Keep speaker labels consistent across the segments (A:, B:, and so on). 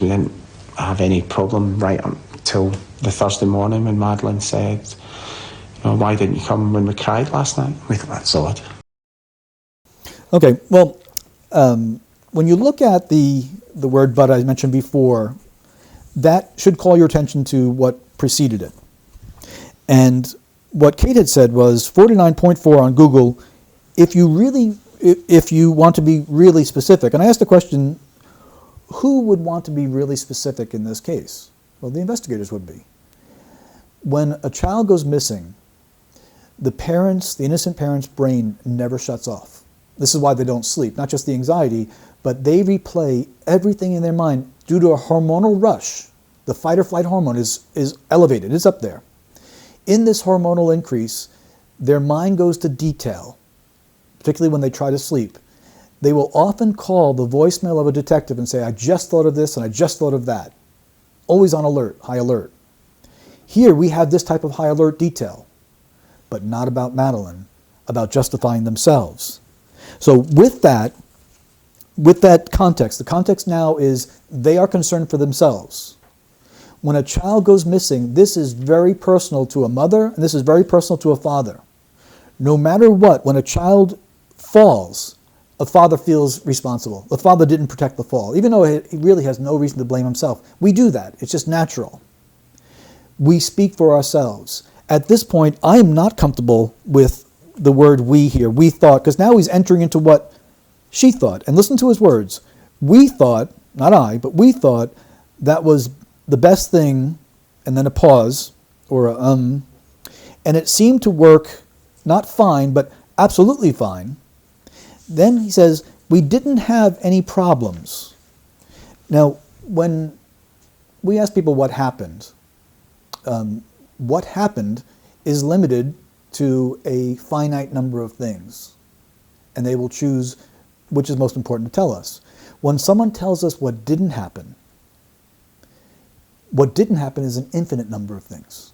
A: We didn't have any problem right until the Thursday morning when Madeline said, why didn't you come when we cried last night? We thought, that's odd.
B: Okay, well, when you look at the word but I mentioned before, that should call your attention to what preceded it. And what Kate had said was 49.4 on Google, if you want to be really specific. And I asked the question, who would want to be really specific in this case? Well, the investigators would be. When a child goes missing, the innocent parent's brain never shuts off. This is why they don't sleep, not just the anxiety, but they replay everything in their mind due to a hormonal rush. The fight or flight hormone is elevated, it's up there. In this hormonal increase, their mind goes to detail, particularly when they try to sleep. They will often call the voicemail of a detective and say, I just thought of this and I just thought of that. Always on alert, high alert. Here we have this type of high alert detail, but not about Madeline, about justifying themselves. So with that context, the context now is they are concerned for themselves. When a child goes missing, this is very personal to a mother, and this is very personal to a father. No matter what, when a child falls, a father feels responsible. The father didn't protect the fall, even though he really has no reason to blame himself. We do that. It's just natural. We speak for ourselves. At this point, I am not comfortable with the word we here. We thought, because now he's entering into what she thought. And listen to his words. We thought, not I, but we thought that was the best thing, and then a pause, or a and it seemed to work, not fine, but absolutely fine. Then he says, we didn't have any problems. Now, when we ask people what happened is limited to a finite number of things, and they will choose which is most important to tell us. When someone tells us what didn't happen is an infinite number of things.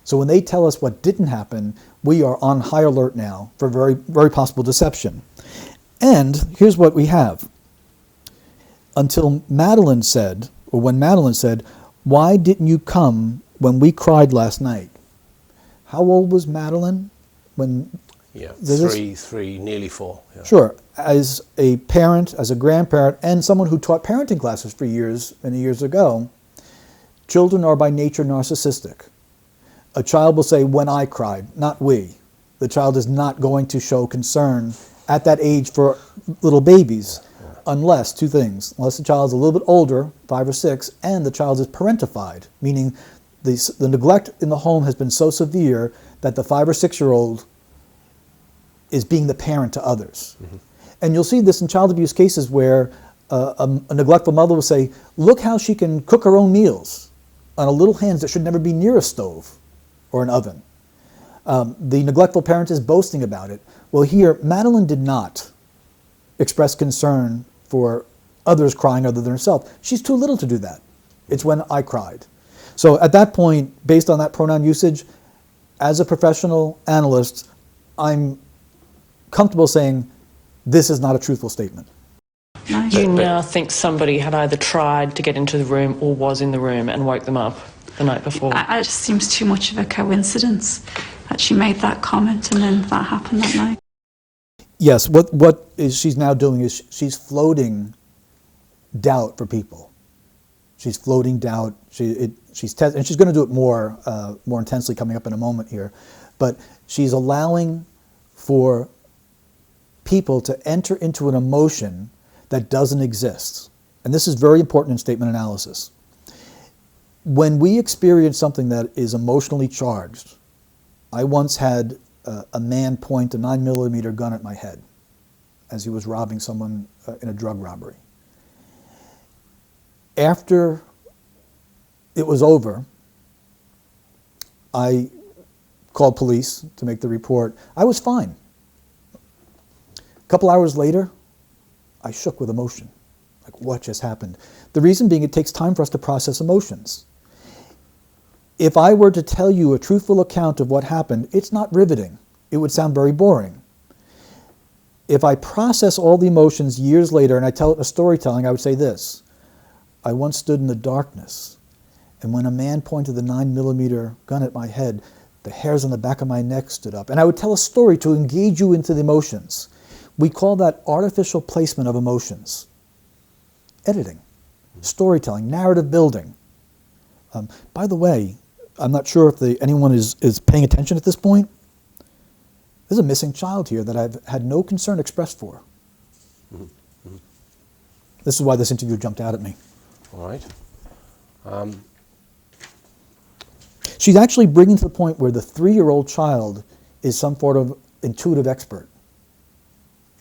B: So when they tell us what didn't happen, we are on high alert now for very, very possible deception. And here's what we have. Until Madeline said, or when Madeline said, why didn't you come when we cried last night? How old was Madeline when?
C: Yeah, three, nearly 4. Yeah.
B: Sure. As a parent, as a grandparent, and someone who taught parenting classes for years, many years ago, children are by nature narcissistic. A child will say, when I cried, not we. The child is not going to show concern at that age for little babies, unless two things. Unless the child is a little bit older, 5 or 6, and the child is parentified, meaning the neglect in the home has been so severe that the 5 or 6-year-old is being the parent to others. Mm-hmm. And you'll see this in child abuse cases where a neglectful mother will say, look how she can cook her own meals on a little hands that should never be near a stove or an oven. The neglectful parent is boasting about it. Well, here, Madeline did not express concern for others crying other than herself. She's too little to do that. It's when I cried. So at that point, based on that pronoun usage, as a professional analyst, I'm comfortable saying this is not a truthful statement.
D: You now think somebody had either tried to get into the room or was in the room and woke them up the night before?
E: It just seems too much of a coincidence that she made that comment and then that happened that night.
B: Yes, she's now doing is she's floating doubt for people. She's floating doubt. And she's going to do it more intensely coming up in a moment here. But she's allowing for people to enter into an emotion that doesn't exist. And this is very important in statement analysis. When we experience something that is emotionally charged, I once had a man point a 9mm gun at my head as he was robbing someone in a drug robbery. After it was over, I called police to make the report. I was fine. A couple hours later, I shook with emotion. Like, what just happened? The reason being, it takes time for us to process emotions. If I were to tell you a truthful account of what happened, it's not riveting. It would sound very boring. If I process all the emotions years later and I tell it in a storytelling, I would say this. I once stood in the darkness, and when a man pointed the 9mm gun at my head, the hairs on the back of my neck stood up. And I would tell a story to engage you into the emotions. We call that artificial placement of emotions. Editing, storytelling, narrative building. By the way, I'm not sure if anyone is paying attention at this point. There's a missing child here that I've had no concern expressed for. This is why this interview jumped out at me.
C: All right.
B: She's actually bringing to the point where the 3-year-old child is some sort of intuitive expert.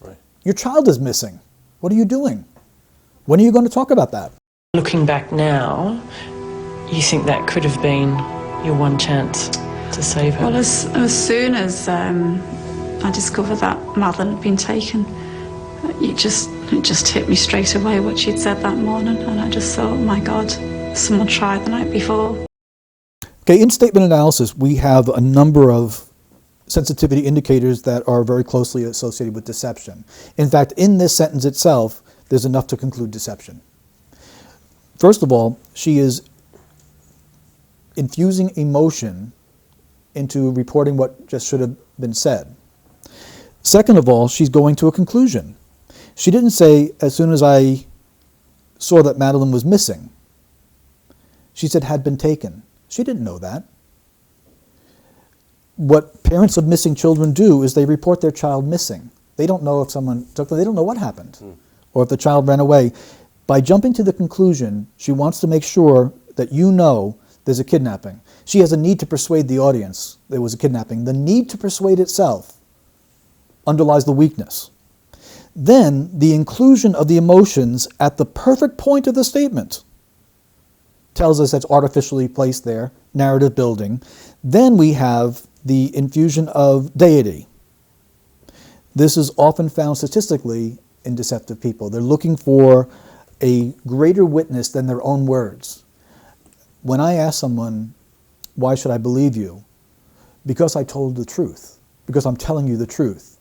C: Right.
B: Your child is missing. What are you doing? When are you going to talk about that?
D: Looking back now, you think that could have been your one chance to save her?
E: Well, as soon as I discovered that Madeline had been taken, it just hit me straight away what she'd said that morning, and I just thought, oh my God, someone tried the night before.
B: Okay, in statement analysis, we have a number of sensitivity indicators that are very closely associated with deception. In fact, in this sentence itself, there's enough to conclude deception. First of all, she is infusing emotion into reporting what just should have been said. Second of all, she's going to a conclusion. She didn't say, as soon as I saw that Madeline was missing. She said, had been taken. She didn't know that. What parents of missing children do is they report their child missing. They don't know if someone took them. They don't know what happened or if the child ran away. By jumping to the conclusion, she wants to make sure that you know there's a kidnapping. She has a need to persuade the audience there was a kidnapping. The need to persuade itself underlies the weakness. Then the inclusion of the emotions at the perfect point of the statement tells us that's artificially placed there, narrative building. Then we have the infusion of deity. This is often found statistically in deceptive people. They're looking for a greater witness than their own words. When I ask someone, why should I believe you? Because I told the truth, because I'm telling you the truth.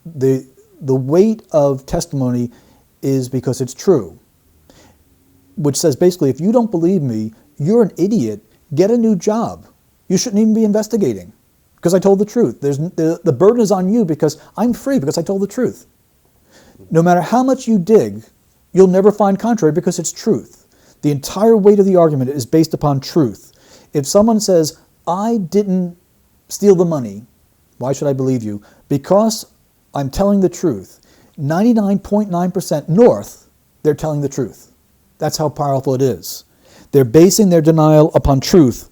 B: The weight of testimony is because it's true, which says basically, if you don't believe me, you're an idiot, get a new job. You shouldn't even be investigating because I told the truth. The burden is on you because I'm free because I told the truth. No matter how much you dig, you'll never find contrary because it's truth. The entire weight of the argument is based upon truth. If someone says, I didn't steal the money, why should I believe you? Because I'm telling the truth. 99.9% north, they're telling the truth. That's how powerful it is. They're basing their denial upon truth.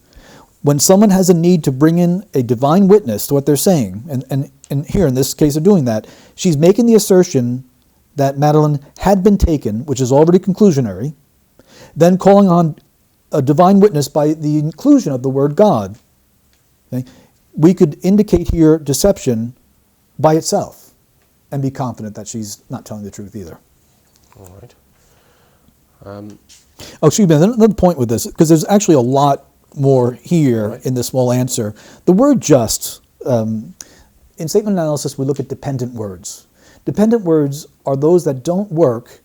B: When someone has a need to bring in a divine witness to what they're saying, and here in this case they're doing that, she's making the assertion that Madeline had been taken, which is already conclusionary, then calling on a divine witness by the inclusion of the word God. Okay? We could indicate here deception by itself and be confident that she's not telling the truth either.
C: All right.
B: Oh, excuse me, another point with this, because there's actually a lot more here in this small answer. The word just, in statement analysis, we look at dependent words. Dependent words are those that don't work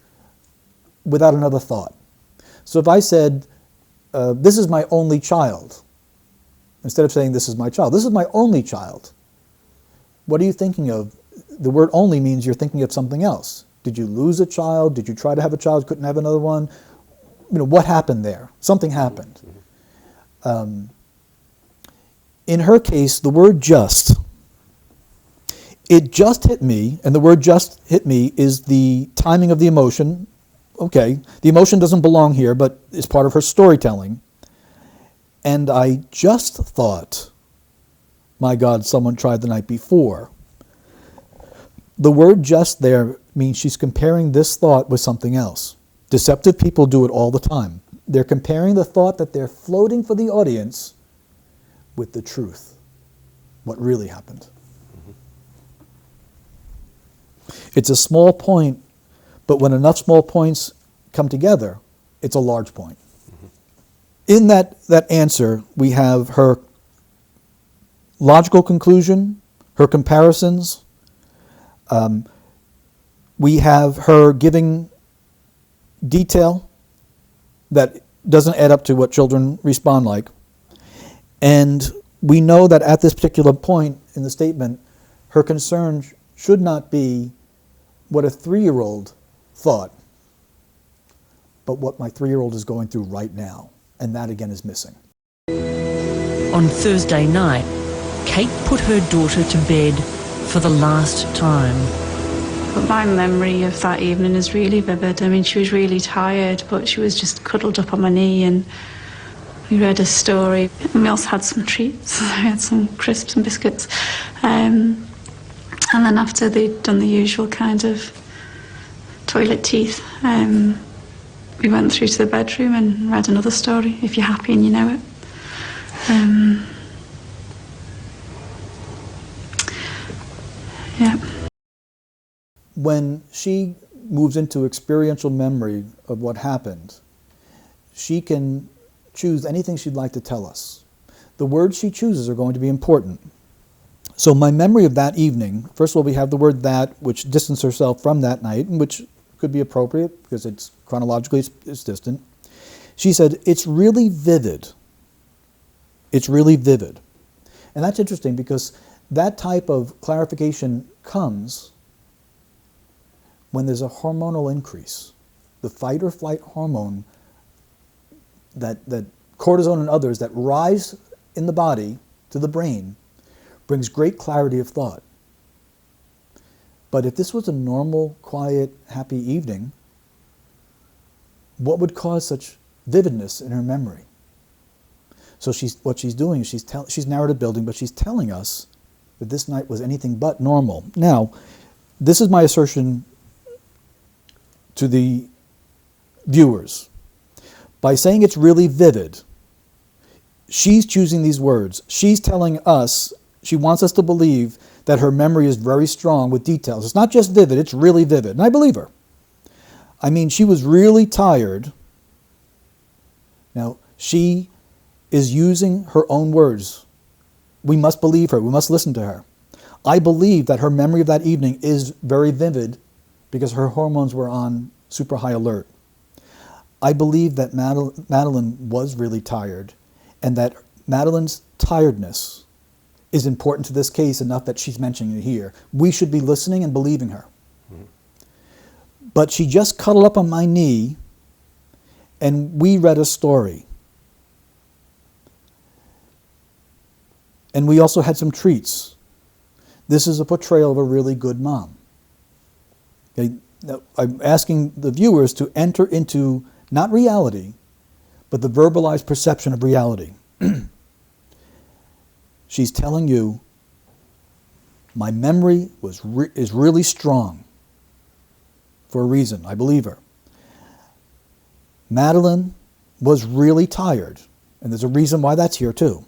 B: without another thought. So if I said, this is my only child, instead of saying this is my child, this is my only child, what are you thinking of? The word only means you're thinking of something else. Did you lose a child? Did you try to have a child, couldn't have another one? You know, what happened there? Something happened. In her case, the word just, it just hit me, and the word just hit me is the timing of the emotion. Okay, the emotion doesn't belong here, but it's part of her storytelling. And I just thought, my God, someone tried the night before. The word just there means she's comparing this thought with something else. Deceptive people do it all the time. They're comparing the thought that they're floating for the audience with the truth, what really happened. It's a small point, but when enough small points come together, it's a large point. In that answer, we have her logical conclusion, her comparisons. We have her giving detail that doesn't add up to what children respond like. And we know that at this particular point in the statement, her concern should not be what a 3-year-old thought, but what my 3-year-old is going through right now. And that again is missing.
F: On Thursday night, Kate put her daughter to bed for the last time.
E: But my memory of that evening is really vivid. I mean, she was really tired, but she was just cuddled up on my knee, and we read a story. And we also had some treats. We had some crisps and biscuits. And then after they'd done the usual kind of toilet teeth, we went through to the bedroom and read another story, If You're Happy and You Know It. Yeah.
B: When she moves into experiential memory of what happened, she can choose anything she'd like to tell us. The words she chooses are going to be important. So my memory of that evening, first of all, we have the word that, which distanced herself from that night, and which could be appropriate because it's chronologically it's distant. She said, it's really vivid. It's really vivid. And that's interesting because that type of clarification comes when there's a hormonal increase. The fight or flight hormone, that cortisol and others that rise in the body to the brain, brings great clarity of thought. But if this was a normal, quiet, happy evening, what would cause such vividness in her memory? So what she's doing is she's narrative building, but she's telling us that this night was anything but normal. Now, this is my assertion to the viewers. By saying it's really vivid, she's choosing these words. She's telling us, she wants us to believe that her memory is very strong with details. It's not just vivid, it's really vivid. And I believe her. I mean, she was really tired. Now, she is using her own words. We must believe her. We must listen to her. I believe that her memory of that evening is very vivid because her hormones were on super high alert. I believe that Madeline was really tired, and that Madeline's tiredness is important to this case enough that she's mentioning it here. We should be listening and believing her. Mm-hmm. But she just cuddled up on my knee, and we read a story. And we also had some treats. This is a portrayal of a really good mom. Okay? Now, I'm asking the viewers to enter into not reality, but the verbalized perception of reality. She's telling you, my memory is really strong for a reason. I believe her. Madeline was really tired, and there's a reason why that's here too.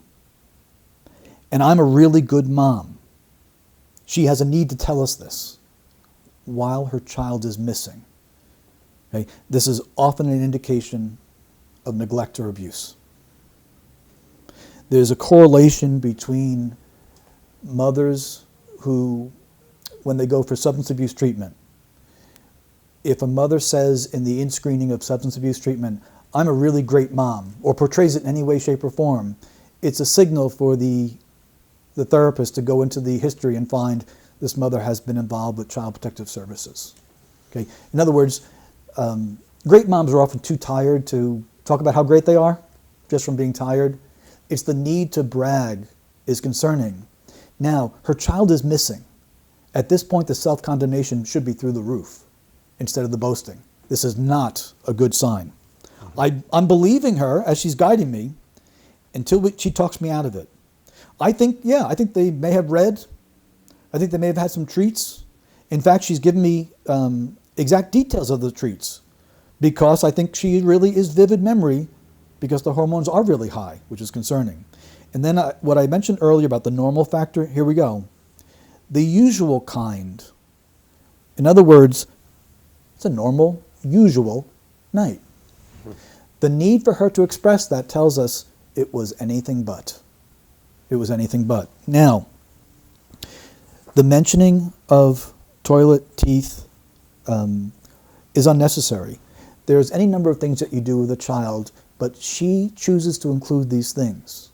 B: And I'm a really good mom. She has a need to tell us this while her child is missing. Okay? This is often an indication of neglect or abuse. There's a correlation between mothers who, when they go for substance abuse treatment, if a mother says in the in-screening of substance abuse treatment, I'm a really great mom, or portrays it in any way, shape, or form, it's a signal for the therapist to go into the history and find this mother has been involved with Child Protective Services. Okay? In other words, great moms are often too tired to talk about how great they are, just from being tired. It's the need to brag is concerning. Now, her child is missing. At this point, the self-condemnation should be through the roof instead of the boasting. This is not a good sign. I'm believing her as she's guiding me until she talks me out of it. I think they may have read. I think they may have had some treats. In fact, she's given me exact details of the treats because I think she really is vivid memory because the hormones are really high, which is concerning. And then what I mentioned earlier about the normal factor, here we go. The usual kind. In other words, it's a normal, usual night. The need for her to express that tells us it was anything but. It was anything but. Now, the mentioning of toilet teeth is unnecessary. There's any number of things that you do with a child, but she chooses to include these things.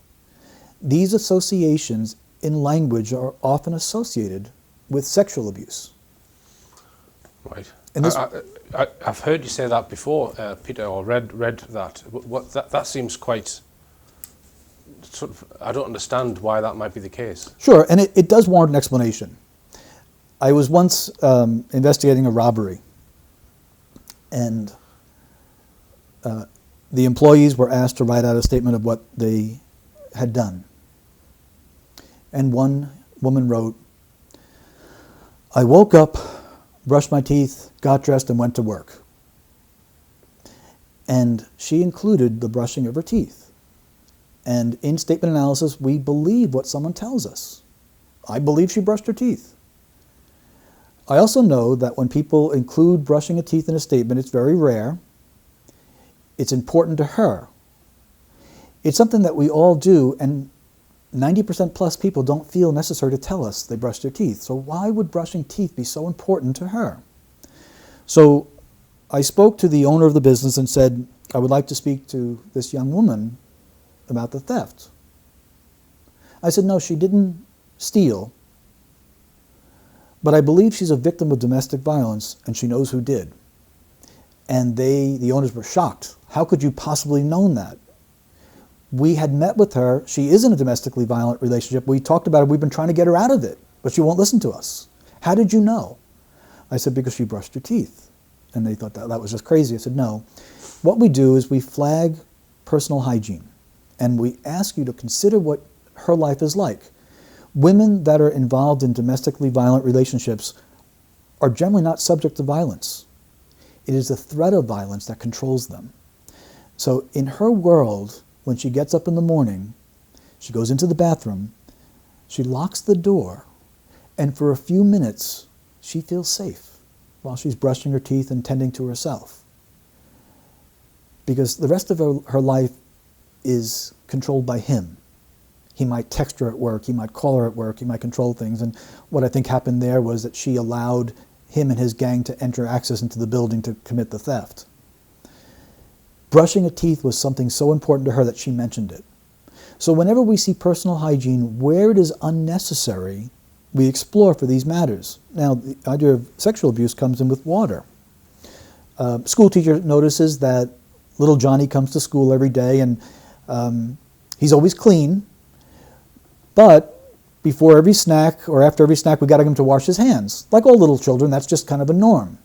B: These associations in language are often associated with sexual abuse.
C: Right.
B: And this-
C: I've heard you say that before, Peter, or read that. That seems quite sort of. I don't understand why that might be the case.
B: Sure, and it does warrant an explanation. I was once investigating a robbery, and the employees were asked to write out a statement of what they had done. And one woman wrote, "I woke up, brushed my teeth, got dressed, and went to work." And she included the brushing of her teeth. And in statement analysis, we believe what someone tells us. I believe she brushed her teeth. I also know that when people include brushing of teeth in a statement, it's very rare. It's important to her. It's something that we all do, and 90% plus people don't feel necessary to tell us they brushed their teeth. So why would brushing teeth be so important to her? So I spoke to the owner of the business and said, I would like to speak to this young woman about the theft. I said, no, she didn't steal, but I believe she's a victim of domestic violence and she knows who did. And the owners were shocked. How could you possibly known that? We had met with her. She is in a domestically violent relationship. We talked about it. We've been trying to get her out of it, but she won't listen to us. How did you know? I said, because she brushed her teeth. And they thought that was just crazy. I said, no. What we do is we flag personal hygiene, and we ask you to consider what her life is like. Women that are involved in domestically violent relationships are generally not subject to violence. It is the threat of violence that controls them. So in her world, when she gets up in the morning, she goes into the bathroom, she locks the door, and for a few minutes, she feels safe while she's brushing her teeth and tending to herself. Because the rest of her life is controlled by him. He might text her at work, he might call her at work, he might control things. And what I think happened there was that she allowed him and his gang to enter access into the building to commit the theft. Brushing her teeth was something so important to her that she mentioned it. So whenever we see personal hygiene, where it is unnecessary, we explore for these matters. Now, the idea of sexual abuse comes in with water. School teacher notices that little Johnny comes to school every day and he's always clean, but before every snack or after every snack, we got to get him to wash his hands. Like all little children, that's just kind of a norm.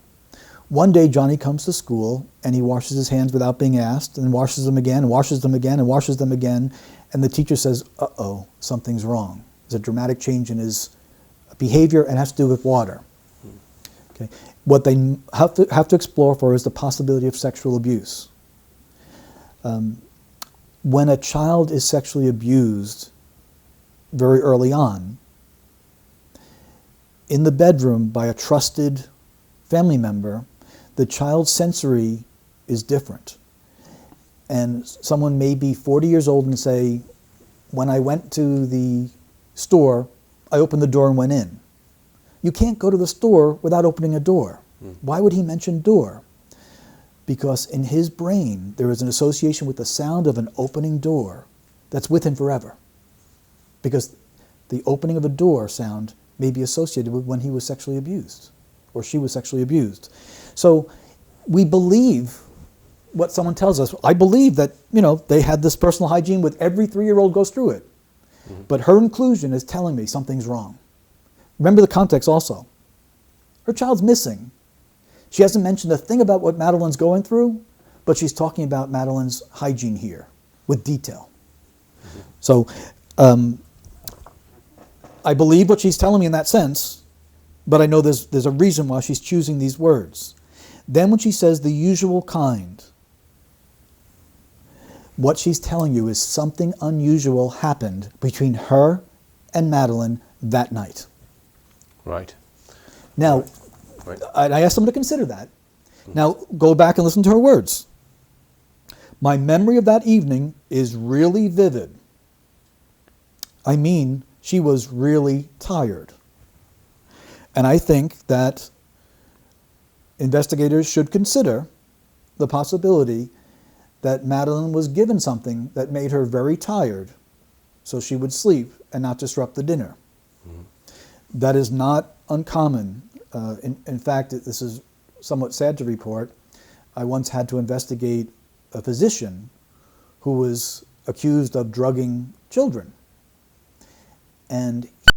B: One day, Johnny comes to school and he washes his hands without being asked, and washes them again, and washes them again, and washes them again. And the teacher says, uh-oh, something's wrong. There's a dramatic change in his behavior, and it has to do with water. Okay. What they have to explore for is the possibility of sexual abuse. When a child is sexually abused very early on, in the bedroom by a trusted family member, the child's sensory is different. And someone may be 40 years old and say, when I went to the store, I opened the door and went in. You can't go to the store without opening a door. Why would he mention door? Because in his brain, there is an association with the sound of an opening door that's with him forever. Because the opening of a door sound may be associated with when he was sexually abused, or she was sexually abused. So we believe what someone tells us. I believe that, they had this personal hygiene with every 3-year-old goes through it. But her inclusion is telling me something's wrong. Remember the context also. Her child's missing. She hasn't mentioned a thing about what Madeline's going through, but she's talking about Madeline's hygiene here with detail. So I believe what she's telling me in that sense, but I know there's a reason why she's choosing these words. Then when she says the usual kind, what she's telling you is something unusual happened between her and Madeline that night.
C: Right.
B: Now,
C: Right.
B: I asked them to consider that. Now, go back and listen to her words. My memory of that evening is really vivid. I mean, she was really tired. And I think that investigators should consider the possibility that Madeline was given something that made her very tired, so she would sleep and not disrupt the dinner. That is not uncommon. In fact, this is somewhat sad to report. I once had to investigate a physician who was accused of drugging children. And